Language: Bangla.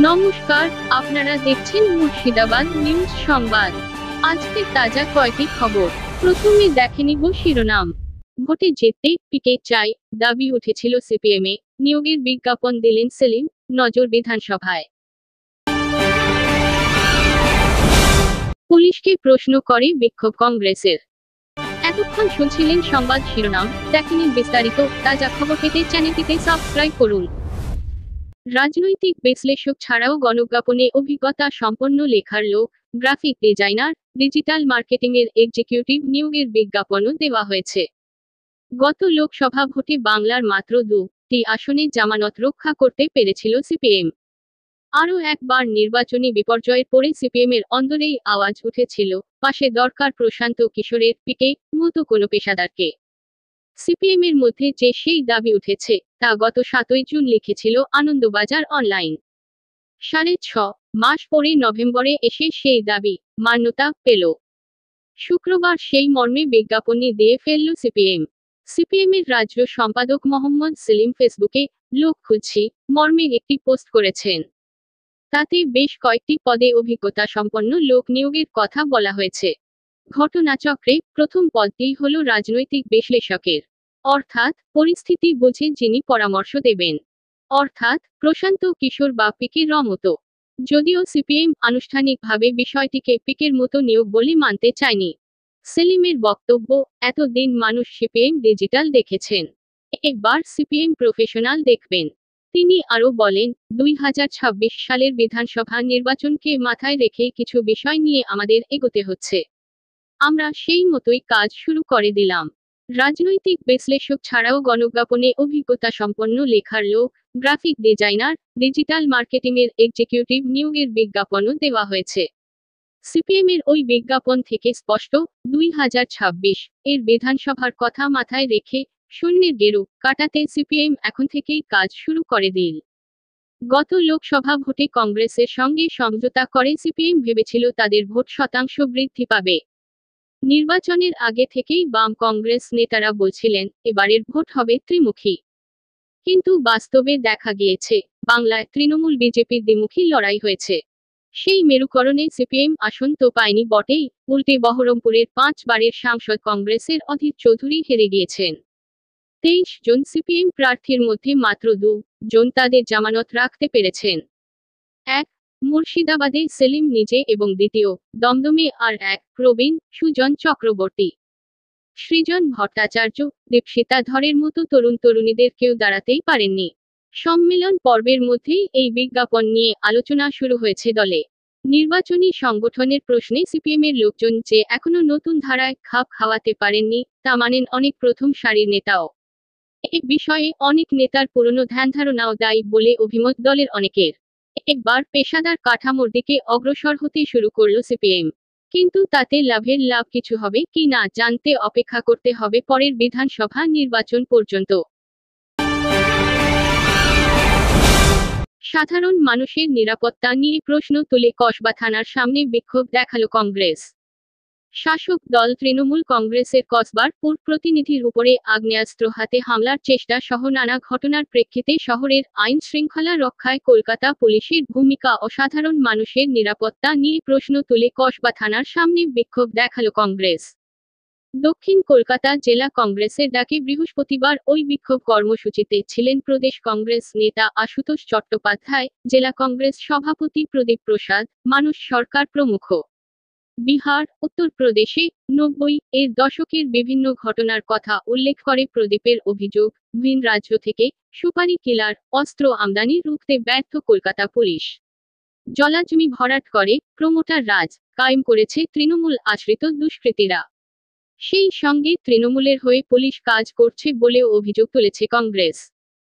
নমস্কার, আপনারা দেখছেন মুর্শিদাবাদ নিউজ সংবাদ। আজকের তাজা কয়েকটি খবর। প্রথমে দেখে নিব শিরোনাম। ভোটে জিততে পিকে চাই, দাবি উঠেছিল সিপিএমে, নিয়োগের বিজ্ঞাপন দিলেন সেলিম, নজর বিধানসভায়। পুলিশকে প্রশ্ন করে বিক্ষোভ কংগ্রেসের। এতক্ষণ শুনছিলেন সংবাদ শিরোনাম, দেখে নিন বিস্তারিত। তাজা খবর পেতে চ্যানেলটিতে সাবস্ক্রাইব করুন। রাজনৈতিক বিশ্লেষক ছাড়াও গণজ্ঞাপনে অভিজ্ঞতা সম্পন্ন লেখার লোক, গ্রাফিক ডিজাইনার, ডিজিটাল মার্কেটিংয়ের এক্সিকিউটিভ নিয়োগের বিজ্ঞাপনও দেওয়া হয়েছে। গত লোকসভা ভোটে বাংলার মাত্র 2টি আসনে জামানত রক্ষা করতে পেরেছিল সিপিএম। আরও একবার নির্বাচনী বিপর্যয়ের পরে সিপিএমের অন্দরেই আওয়াজ উঠেছিল, পাশে দরকার প্রশান্ত কিশোরের পিকে মতো কোনো পেশাদারকে। সিপিএমের মধ্যে যে সেই দাবি উঠেছে, তা গত 7ই জুন লিখেছিল আনন্দবাজার অনলাইন। 6.5 মাস পরে নভেম্বরে এসে সেই দাবি মান্যতা পেল। শুক্রবার সেই মর্মে বিজ্ঞাপনী দিয়ে ফেলল সিপিএম। সিপিএমের রাজ্য সম্পাদক মোহাম্মদ সেলিম ফেসবুকে লোক খুঁজছি মর্মে একটি পোস্ট করেছেন। তাতে বেশ কয়েকটি পদে অভিজ্ঞতা সম্পন্ন লোক নিয়োগের কথা বলা হয়েছে। ঘটনাচক্রে প্রথম পদটি হল রাজনৈতিক বিশ্লেষকের, অর্থাৎ পরিস্থিতি বুঝে যিনি পরামর্শ দেবেন, অর্থাৎ প্রশান্ত কিশোর বা পিকের মতো। যদিও সিপিএম আনুষ্ঠানিকভাবে বিষয়টিকে পিকের মতো নিয়োগ বলে মানতে চায়নি। সেলিমের বক্তব্য, এতদিন মানুষ সিপিএম ডিজিটাল দেখেছেন, এবার সিপিএম প্রফেশনাল দেখবেন। তিনি আরও বলেন, 2026 সালের বিধানসভা নির্বাচনকে মাথায় রেখে কিছু বিষয় নিয়ে আমাদের এগোতে হচ্ছে। আমরা সেই মতোই কাজ শুরু করে দিলাম। রাজনৈতিক বিশ্লেষক ছাড়াও গণজ্ঞাপনে অভিজ্ঞতা সম্পন্ন লেখার লোক, গ্রাফিক ডিজাইনার, ডিজিটাল মার্কেটিংয়ের এক্সিকিউটিভ নিয়োগের বিজ্ঞাপনও দেওয়া হয়েছে। সিপিএমের ওই বিজ্ঞাপন থেকে স্পষ্ট, 2026 এর বিধানসভার কথা মাথায় রেখে শূন্যের গেরু কাটাতে সিপিএম এখন থেকেই কাজ শুরু করে দিল। গত লোকসভা ভোটে কংগ্রেসের সঙ্গে সমঝোতা করে সিপিএম ভেবেছিল তাদের ভোট শতাংশ বৃদ্ধি পাবে। নির্বাচনের আগে থেকেই বাম কংগ্রেস নেতারা বলছিলেন, এবারের ভোট হবে ত্রিমুখী। কিন্তু বাস্তবে দেখা গিয়েছে, বাংলায় তৃণমূল বিজেপির দ্বিমুখী লড়াই হয়েছে। সেই মেরুকরণে সিপিএম আসন তো পায়নি বটেই, উল্টে বহরমপুরের 5 বারের সাংসদ কংগ্রেসের অধীর চৌধুরী হেরে গিয়েছেন। 23 জন সিপিএম প্রার্থীর মধ্যে মাত্র 2 জন তাদের জামানত রাখতে পেরেছেন। 1. মুর্শিদাবাদে সেলিম নিজে এবং 2. দমদমে আর এক প্রবীণ সুজন চক্রবর্তী। সৃজন ভট্টাচার্য, দীপশিতা ধরের মতো তরুণ তরুণীদের কেউ দাঁড়াতেই পারেননি। সম্মেলন পর্বের মধ্যেই এই বিজ্ঞাপন নিয়ে আলোচনা শুরু হয়েছে দলে। নির্বাচনী সংগঠনের প্রশ্নে সিপিএমের লোকজন যে এখনো নতুন ধারায় খাপ খাওয়াতে পারেননি, তা মানেন অনেক প্রথম সারির নেতাও। এ বিষয়ে অনেক নেতার পুরনো ধ্যানধারণাও দায়ী বলে অভিমত দলের অনেকের। একবার পেশাদার কাঠামোর দিকে অগ্রসর হতে শুরু করল সিপিএম। কিন্তু তাতে লাভ কিছু হবে কি না জানতে অপেক্ষা করতে হবে পরের বিধানসভা নির্বাচন পর্যন্ত। সাধারণ মানুষের নিরাপত্তা নিয়ে প্রশ্ন তুলে কসবা থানার সামনে বিক্ষোভ দেখালো কংগ্রেস। শাসক দল তৃণমূল কংগ্রেসের কসবার পুর প্রতিনিধির উপরে আগ্নেয়াস্ত্র হাতে হামলার চেষ্টা সহ নানা ঘটনার প্রেক্ষিতে শহরের আইন শৃঙ্খলা রক্ষায় কলকাতা পুলিশের ভূমিকা ও সাধারণ মানুষের নিরাপত্তা নিয়ে প্রশ্ন তুলে কসবা থানার সামনে বিক্ষোভ দেখালো কংগ্রেস। দক্ষিণ কলকাতা জেলা কংগ্রেসের ডাকে বৃহস্পতিবার ওই বিক্ষোভ কর্মসূচিতে ছিলেন প্রদেশ কংগ্রেস নেতা আশুতোষ চট্টোপাধ্যায়, জেলা কংগ্রেস সভাপতি প্রদীপ প্রসাদ, মানস সরকার প্রমুখ। বিহার, উত্তরপ্রদেশে 90-এর দশকের বিভিন্ন ঘটনার কথা উল্লেখ করে প্রদীপের অভিযোগ, ভিন রাজ্য থেকে সুপারি কিলার অস্ত্র আমদানি রুখতে ব্যর্থ কলকাতা পুলিশ। জলাজমি ভরাট করে প্রমোটার রাজ কায়েম করেছে তৃণমূল আশ্রিত দুষ্কৃতীরা। সেই সঙ্গে তৃণমূলের হয়ে পুলিশ কাজ করছে বলেও অভিযোগ তুলেছে কংগ্রেস।